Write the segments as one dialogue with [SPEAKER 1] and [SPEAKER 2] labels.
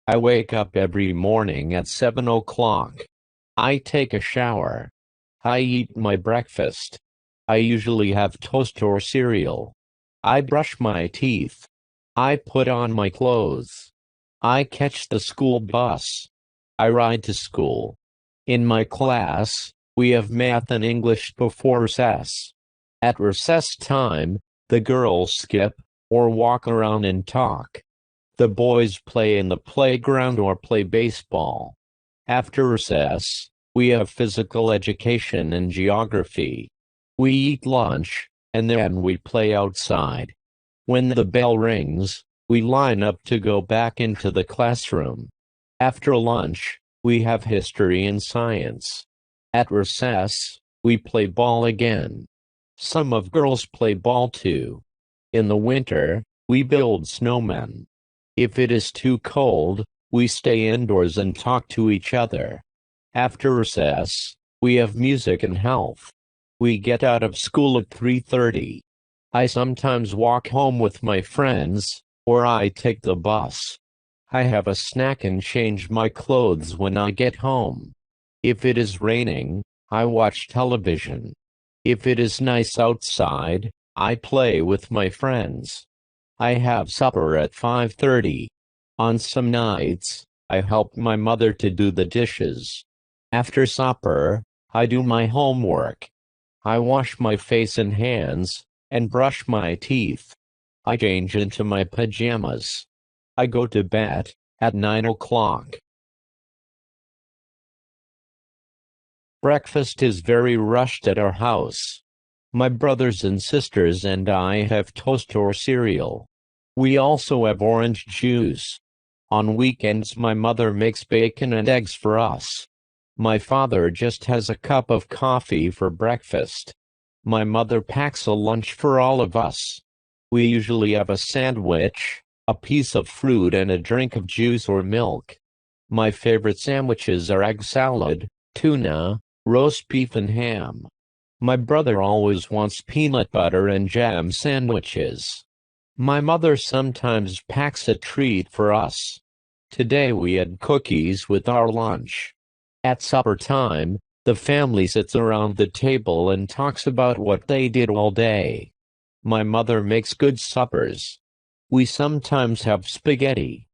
[SPEAKER 1] I wake up every morning at 7 o'clock. I take a shower. I eat my breakfast. I usually have toast or cereal. I brush my teeth. I put on my clothes. I catch the school bus. I ride to school. In my class, we have math and English before recess. At recess time, the girls skip or walk around and talk. The boys play in the playground or play baseball. After recess, we have physical education and geography. We eat lunch, and then we play outside. When the bell rings, we line up to go back into the classroom. After lunch, we have history and science. At recess, we play ball again. Some of girls play ball too. In the winter, we build snowmen. If it is too cold, we stay indoors and talk to each other. After recess, we have music and health. We get out of school at 3:30. I sometimes walk home with my friends, or I take the bus. I have a snack and change my clothes when I get home. If it is raining, I watch television. If it is nice outside, I play with my friends. I have supper at 5:30. On some nights, I help my mother to do the dishes. After supper, I do my homework. I wash my face and hands, and brush my teeth. I change into my pajamas. I go to bed at 9 o'clock. Breakfast is very rushed at our house. My brothers and sisters and I have toast or cereal. We also have orange juice. On weekends my mother makes bacon and eggs for us. My father just has a cup of coffee for breakfast. My mother packs a lunch for all of us. We usually have a sandwich, a piece of fruit and a drink of juice or milk. My favorite sandwiches are egg salad, tuna, roast beef and ham. My brother always wants peanut butter and jam sandwiches. My mother sometimes packs a treat for us. Today we had cookies with our lunch. At supper time, the family sits around the table and talks about what they did all day. My mother makes good suppers. We sometimes have spaghetti.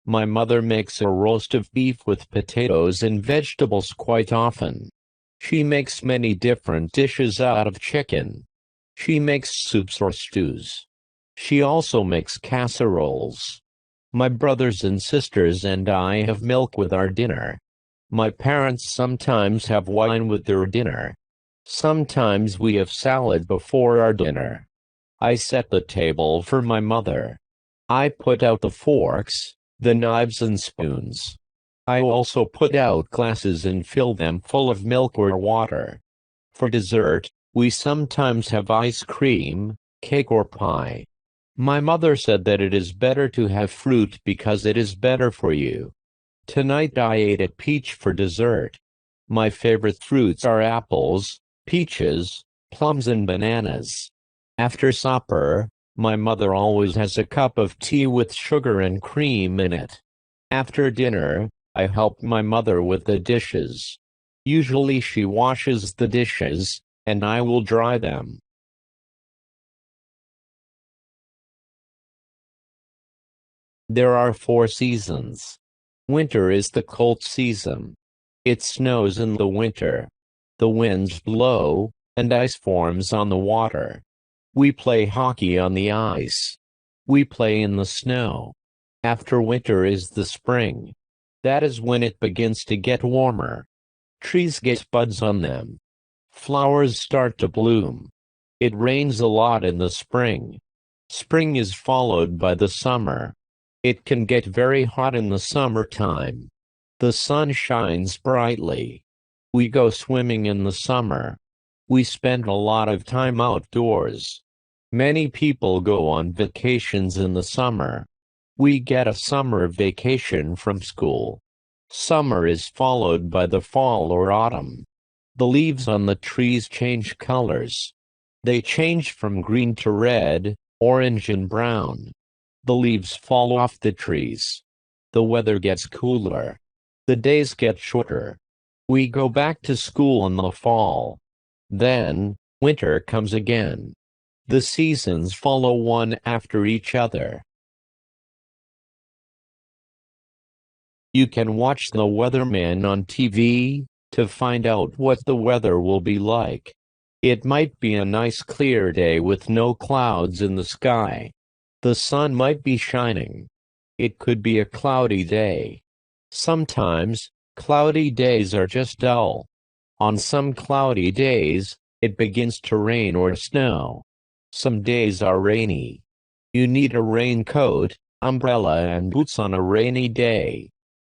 [SPEAKER 1] My mother makes a roast of beef with potatoes and vegetables quite often. She makes many different dishes out of chicken. She makes soups or stews. She also makes casseroles. My brothers and sisters and I have milk with our dinner. My parents sometimes have wine with their dinner. Sometimes we have salad before our dinner. I set the table for my mother. I put out the forks, the knives and spoons. I also put out glasses and fill them full of milk or water. For dessert, we sometimes have ice cream, cake or pie. My mother said that it is better to have fruit because it is better for you. Tonight I ate a peach for dessert. My favorite fruits are apples, peaches, plums and bananas. After supper, my mother always has a cup of tea with sugar and cream in it. After dinner, I help my mother with the dishes. Usually she washes the dishes, and I will dry them. There are 4 seasons. Winter is the cold season. It snows in the winter. The winds blow, and ice forms on the water. We play hockey on the ice. We play in the snow. After winter is the spring. That is when it begins to get warmer. Trees get buds on them. Flowers start to bloom. It rains a lot in the spring. Spring is followed by the summer. It can get very hot in the summertime. The sun shines brightly. We go swimming in the summer. We spend a lot of time outdoors. Many people go on vacations in the summer. We get a summer vacation from school. Summer is followed by the fall or autumn. The leaves on the trees change colors. They change from green to red, orange and brown. The leaves fall off the trees. The weather gets cooler. The days get shorter. We go back to school in the fall. Then, winter comes again. The seasons follow one after each other. You can watch the weatherman on TV to find out what the weather will be like. It might be a nice clear day with no clouds in the sky. The sun might be shining. It could be a cloudy day. Sometimes, cloudy days are just dull. On some cloudy days, it begins to rain or snow. Some days are rainy. You need a raincoat, umbrella, and boots on a rainy day.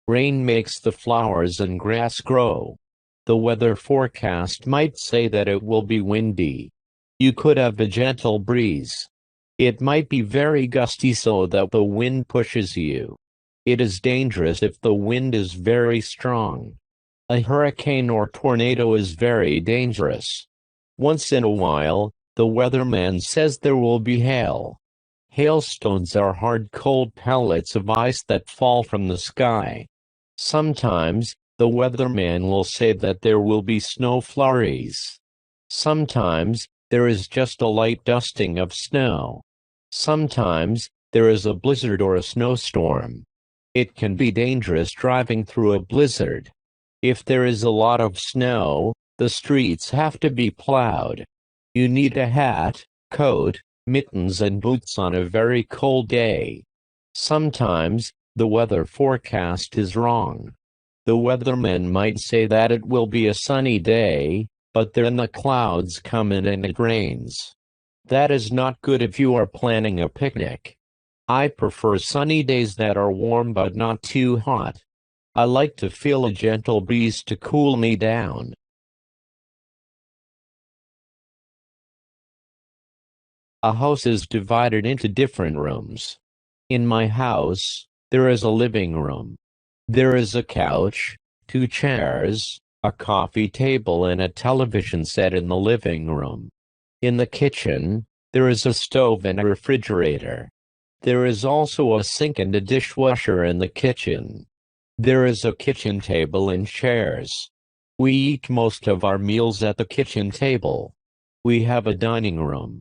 [SPEAKER 1] Rain makes the flowers and grass grow. The weather forecast might say that it will be windy. You could have a gentle breeze. It might be very gusty so that the wind pushes you. It is dangerous if the wind is very strong. A hurricane or tornado is very dangerous. Once in a while, the weatherman says there will be hail. Hailstones are hard cold pellets of ice that fall from the sky. Sometimes, the weatherman will say that there will be snow flurries. Sometimes, there is just a light dusting of snow. Sometimes, there is a blizzard or a snowstorm. It can be dangerous driving through a blizzard. If there is a lot of snow, the streets have to be plowed. You need a hat, coat, mittens, and boots on a very cold day. Sometimes, the weather forecast is wrong. The weatherman might say that it will be a sunny day, but then the clouds come in and it rains. That is not good if you are planning a picnic. I prefer sunny days that are warm but not too hot. I like to feel a gentle breeze to cool me down. A house is divided into different rooms. In my house, there is a living room. There is a couch, 2 chairs, a coffee table, and a television set in the living room. In the kitchen, there is a stove and a refrigerator. There is also a sink and a dishwasher in the kitchen. There is a kitchen table and chairs. We eat most of our meals at the kitchen table. We have a dining room.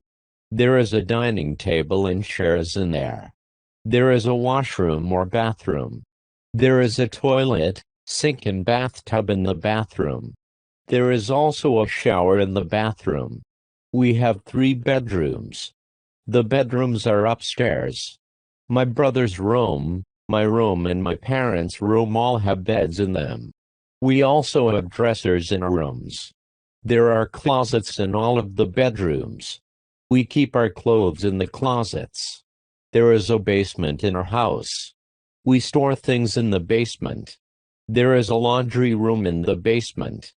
[SPEAKER 1] There is a dining table and chairs in there. There is a washroom or bathroom. There is a toilet, sink, and bathtub in the bathroom. There is also a shower in the bathroom. We have 3 bedrooms. The bedrooms are upstairs. My brother's room, my room, and my parents' room all have beds in them. We also have dressers in our rooms. There are closets in all of the bedrooms. We keep our clothes in the closets. There is a basement in our house. We store things in the basement. There is a laundry room in the basement.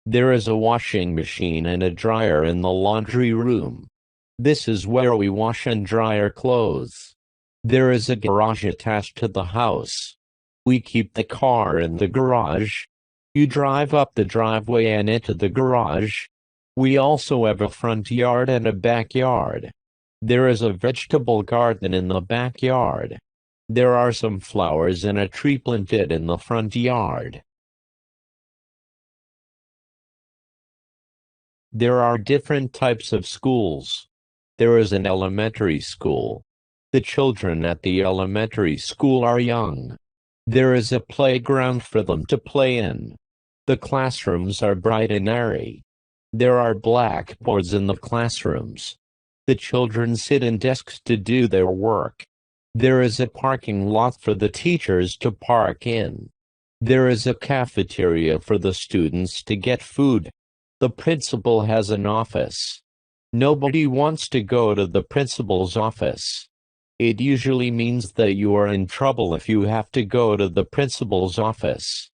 [SPEAKER 1] There is a washing machine and a dryer in the laundry room. This is where we wash and dry our clothes. There is a garage attached to the house. We keep the car in the garage. You drive up the driveway and into the garage. We also have a front yard and a backyard. There is a vegetable garden in the backyard. There are some flowers and a tree planted in the front yard. There are different types of schools. There is an elementary school. The children at the elementary school are young. There is a playground for them to play in. The classrooms are bright and airy. There are blackboards in the classrooms. The children sit in desks to do their work. There is a parking lot for the teachers to park in. There is a cafeteria for the students to get food. The principal has an office. Nobody wants to go to the principal's office. It usually means that you are in trouble if you have to go to the principal's office.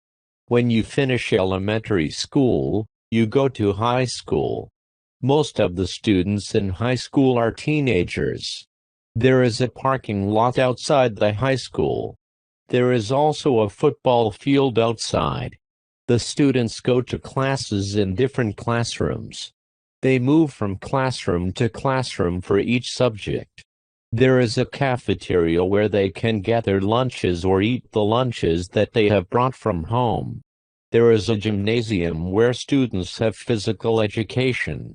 [SPEAKER 1] When you finish elementary school, you go to high school. Most of the students in high school are teenagers. There is a parking lot outside the high school. There is also a football field outside. The students go to classes in different classrooms. They move from classroom to classroom for each subject. There is a cafeteria where they can get their lunches or eat the lunches that they have brought from home. There is a gymnasium where students have physical education.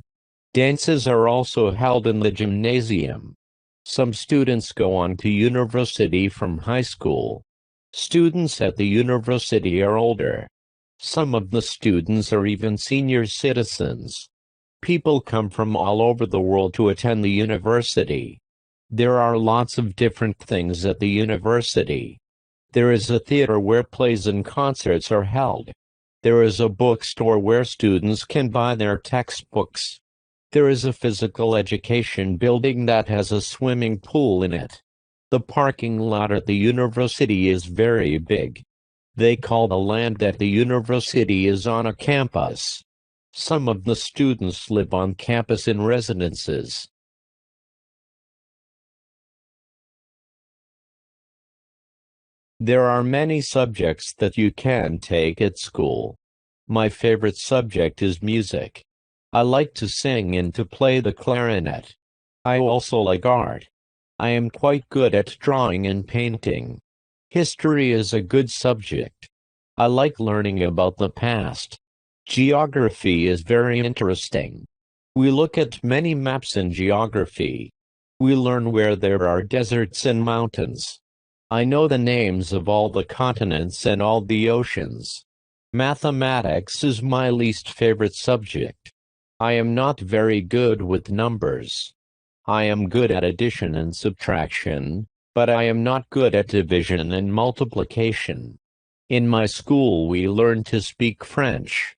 [SPEAKER 1] Dances are also held in the gymnasium. Some students go on to university from high school. Students at the university are older. Some of the students are even senior citizens. People come from all over the world to attend the university. There are lots of different things at the university. There is a theater where plays and concerts are held. There is a bookstore where students can buy their textbooks. There is a physical education building that has a swimming pool in it. The parking lot at the university is very big. They call the land that the university is on a campus. Some of the students live on campus in residences. There are many subjects that you can take at school. My favorite subject is music. I like to sing and to play the clarinet. I also like art. I am quite good at drawing and painting. History is a good subject. I like learning about the past. Geography is very interesting. We look at many maps in geography. We learn where there are deserts and mountains. I know the names of all the continents and all the oceans. Mathematics is my least favorite subject. I am not very good with numbers. I am good at addition and subtraction, but I am not good at division and multiplication. In my school we learn to speak French.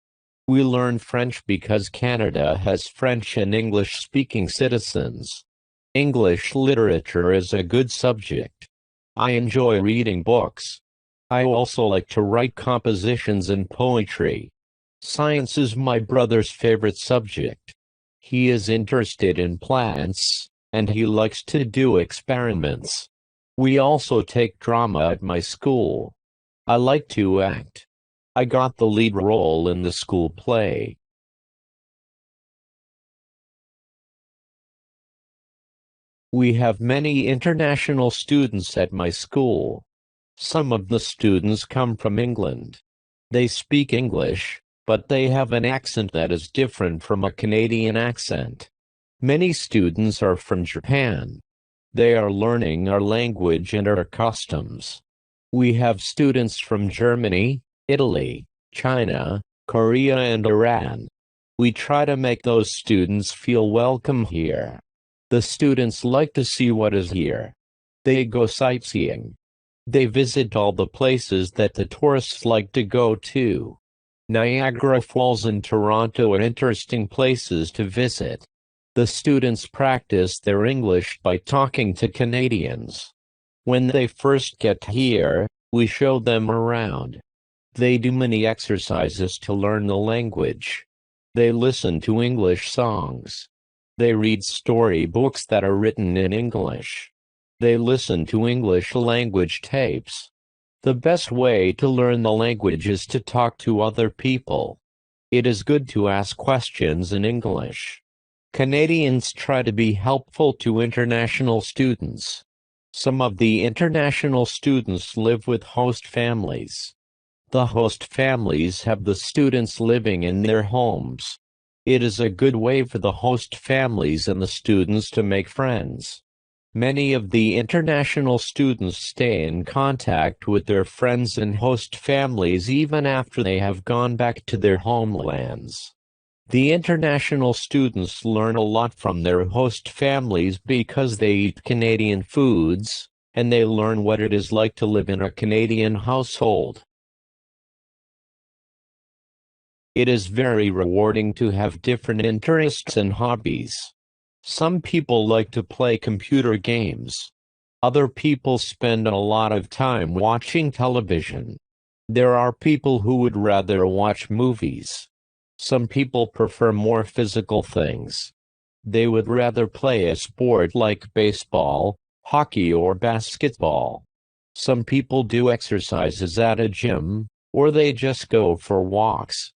[SPEAKER 1] We learn French because Canada has French and English-speaking citizens. English literature is a good subject. I enjoy reading books. I also like to write compositions and poetry. Science is my brother's favorite subject. He is interested in plants, and he likes to do experiments. We also take drama at my school. I like to act. I got the lead role in the school play. We have many international students at my school. Some of the students come from England. They speak English, but they have an accent that is different from a Canadian accent. Many students are from Japan. They are learning our language and our customs. We have students from Germany, Italy, China, Korea and Iran. We try to make those students feel welcome here. The students like to see what is here. They go sightseeing. They visit all the places that the tourists like to go to. Niagara Falls and Toronto are interesting places to visit. The students practice their English by talking to Canadians. When they first get here, we show them around. They do many exercises to learn the language. They listen to English songs. They read story books that are written in English. They listen to English language tapes. The best way to learn the language is to talk to other people. It is good to ask questions in English. Canadians try to be helpful to international students. Some of the international students live with host families. The host families have the students living in their homes. It is a good way for the host families and the students to make friends. Many of the international students stay in contact with their friends and host families even after they have gone back to their homelands. The international students learn a lot from their host families because they eat Canadian foods, and they learn what it is like to live in a Canadian household. It is very rewarding to have different interests and hobbies. Some people like to play computer games. Other people spend a lot of time watching television. There are people who would rather watch movies. Some people prefer more physical things. They would rather play a sport like baseball, hockey or basketball. Some people do exercises at a gym, or they just go for walks.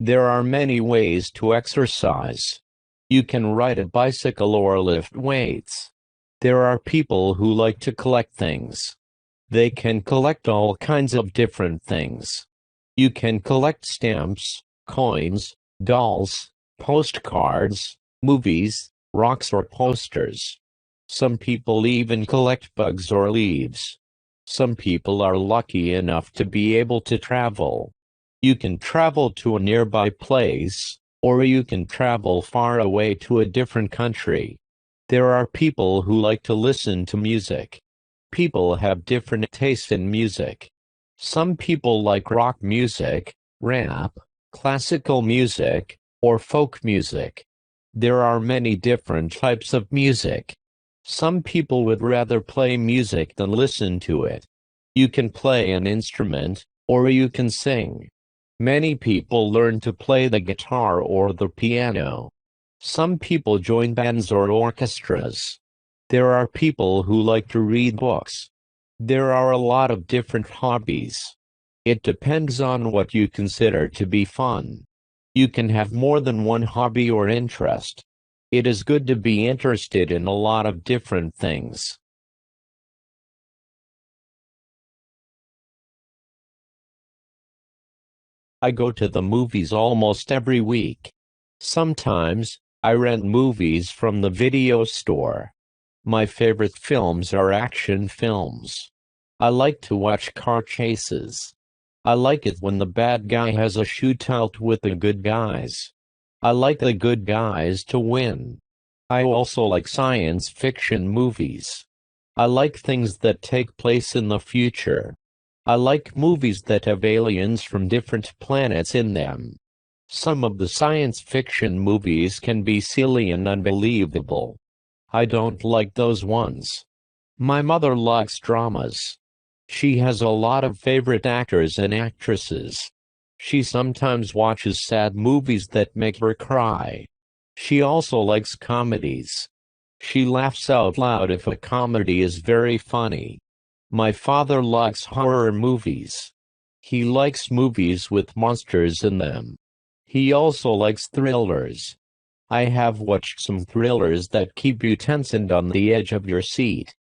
[SPEAKER 1] There are many ways to exercise. You can ride a bicycle or lift weights. There are people who like to collect things. They can collect all kinds of different things. You can collect stamps, coins, dolls, postcards, movies, rocks or posters. Some people even collect bugs or leaves. Some people are lucky enough to be able to travel. You can travel to a nearby place, or you can travel far away to a different country. There are people who like to listen to music. People have different tastes in music. Some people like rock music, rap, classical music, or folk music. There are many different types of music. Some people would rather play music than listen to it. You can play an instrument, or you can sing. Many people learn to play the guitar or the piano. Some people join bands or orchestras. There are people who like to read books. There are a lot of different hobbies. It depends on what you consider to be fun. You can have more than one hobby or interest. It is good to be interested in a lot of different things. I go to the movies almost every week. Sometimes, I rent movies from the video store. My favorite films are action films. I like to watch car chases. I like it when the bad guy has a shootout with the good guys. I like the good guys to win. I also like science fiction movies. I like things that take place in the future. I like movies that have aliens from different planets in them. Some of the science fiction movies can be silly and unbelievable. I don't like those ones. My mother likes dramas. She has a lot of favorite actors and actresses. She sometimes watches sad movies that make her cry. She also likes comedies. She laughs out loud if a comedy is very funny. My father likes horror movies. He likes movies with monsters in them. He also likes thrillers. I have watched some thrillers that keep you tense and on the edge of your seat.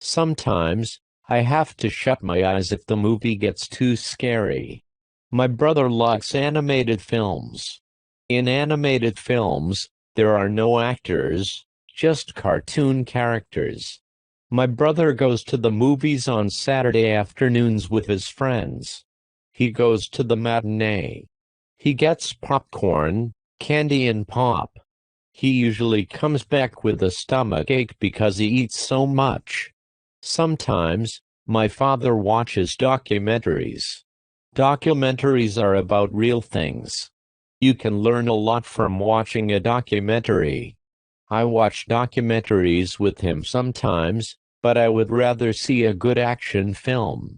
[SPEAKER 1] Sometimes, I have to shut my eyes if the movie gets too scary. My brother likes animated films. In animated films, there are no actors, just cartoon characters. My brother goes to the movies on Saturday afternoons with his friends. He goes to the matinee. He gets popcorn, candy and pop. He usually comes back with a stomachache because he eats so much. Sometimes, my father watches documentaries. Documentaries are about real things. You can learn a lot from watching a documentary. I watch documentaries with him sometimes, but I would rather see a good action film.